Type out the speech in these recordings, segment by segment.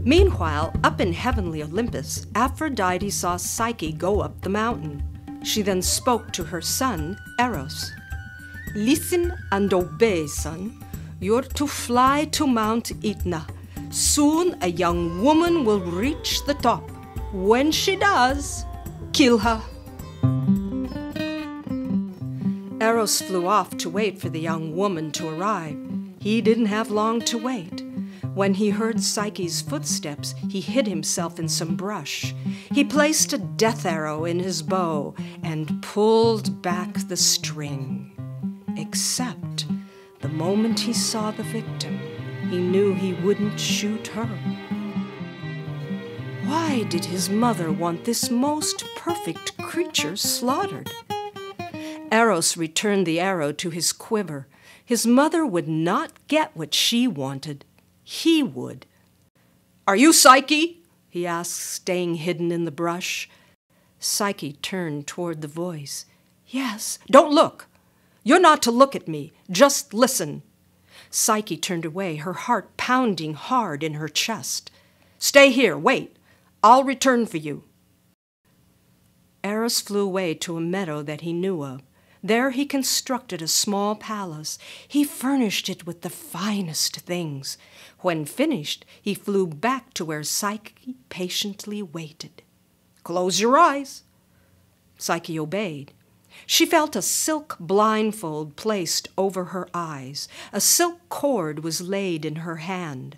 Meanwhile, up in heavenly Olympus, Aphrodite saw Psyche go up the mountain. She then spoke to her son, Eros. "Listen and obey, son. You're to fly to Mount Etna. Soon a young woman will reach the top. When she does, kill her." Eros flew off to wait for the young woman to arrive. He didn't have long to wait. When he heard Psyche's footsteps, he hid himself in some brush. He placed a death arrow in his bow and pulled back the string. Except the moment he saw the victim, he knew he wouldn't shoot her. Why did his mother want this most perfect creature slaughtered? Eros returned the arrow to his quiver. His mother would not get what she wanted. He would. "Are you Psyche?" he asked, staying hidden in the brush. Psyche turned toward the voice. "Yes." "Don't look. You're not to look at me. Just listen." Psyche turned away, her heart pounding hard in her chest. "Stay here. Wait. I'll return for you." Eros flew away to a meadow that he knew of. There he constructed a small palace. He furnished it with the finest things. When finished, he flew back to where Psyche patiently waited. "Close your eyes." Psyche obeyed. She felt a silk blindfold placed over her eyes. A silk cord was laid in her hand.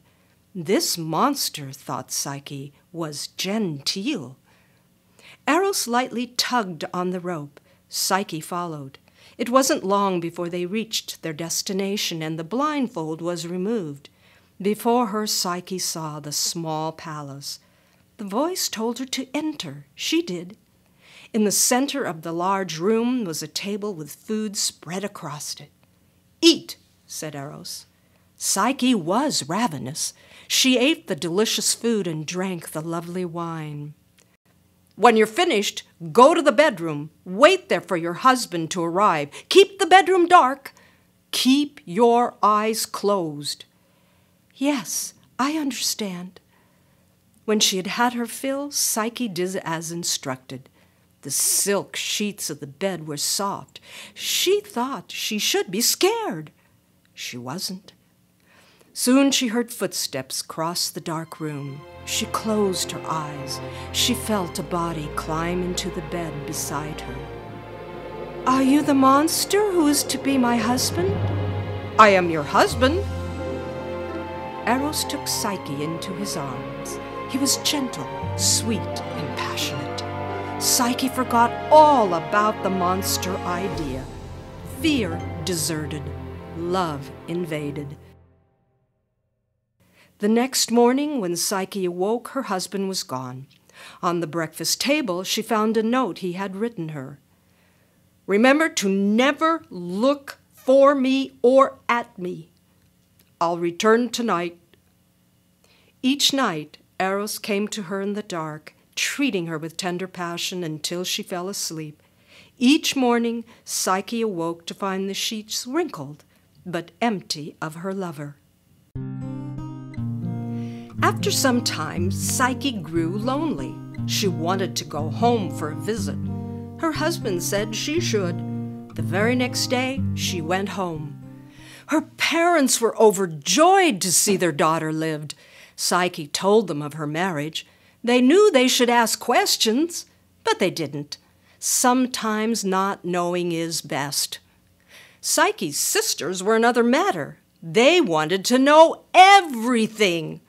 This monster, thought Psyche, was genteel. Eros lightly tugged on the rope. Psyche followed. It wasn't long before they reached their destination and the blindfold was removed. Before her, Psyche saw the small palace. The voice told her to enter. She did. In the center of the large room was a table with food spread across it. "Eat," said Eros. Psyche was ravenous. She ate the delicious food and drank the lovely wine. "When you're finished, go to the bedroom. Wait there for your husband to arrive. Keep the bedroom dark. Keep your eyes closed." "Yes, I understand." When she had had her fill, Psyche did as instructed. The silk sheets of the bed were soft. She thought she should be scared. She wasn't. Soon she heard footsteps cross the dark room. She closed her eyes. She felt a body climb into the bed beside her. "Are you the monster who is to be my husband?" "I am your husband." Eros took Psyche into his arms. He was gentle, sweet, and passionate. Psyche forgot all about the monster idea. Fear deserted. Love invaded. The next morning, when Psyche awoke, her husband was gone. On the breakfast table, she found a note he had written her. "Remember to never look for me or at me. I'll return tonight." Each night, Eros came to her in the dark, treating her with tender passion until she fell asleep. Each morning, Psyche awoke to find the sheets wrinkled, but empty of her lover. After some time, Psyche grew lonely. She wanted to go home for a visit. Her husband said she should. The very next day, she went home. Her parents were overjoyed to see their daughter lived. Psyche told them of her marriage. They knew they should ask questions, but they didn't. Sometimes not knowing is best. Psyche's sisters were another matter. They wanted to know everything.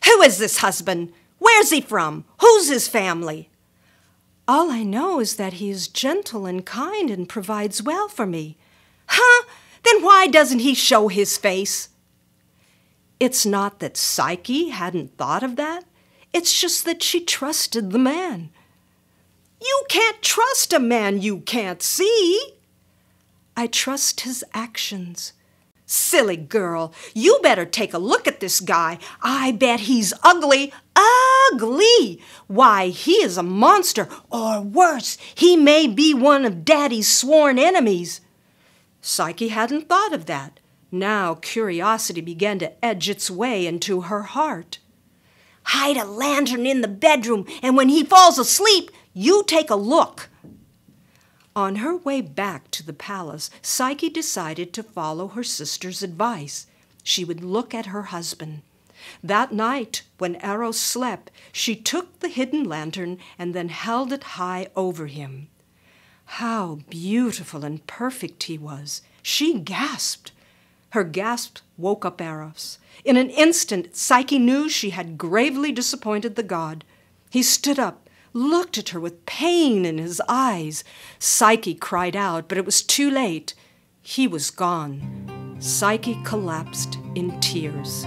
"Who is this husband? Where's he from? Who's his family?" "All I know is that he is gentle and kind and provides well for me." "Huh? Then why doesn't he show his face?" It's not that Psyche hadn't thought of that. It's just that she trusted the man. "You can't trust a man you can't see." "I trust his actions." "Silly girl, you better take a look at this guy. I bet he's ugly, ugly. Why, he is a monster, or worse, he may be one of Daddy's sworn enemies." Psyche hadn't thought of that. Now curiosity began to edge its way into her heart. Hide a lantern in the bedroom, and when he falls asleep, you take a look." On her way back to the palace, Psyche decided to follow her sister's advice. She would look at her husband. That night, when Eros slept, she took the hidden lantern and then held it high over him. How beautiful and perfect he was! She gasped. Her gasp woke up Eros. In an instant, Psyche knew she had gravely disappointed the god. He stood up, looked at her with pain in his eyes. Psyche cried out, but it was too late. He was gone. Psyche collapsed in tears.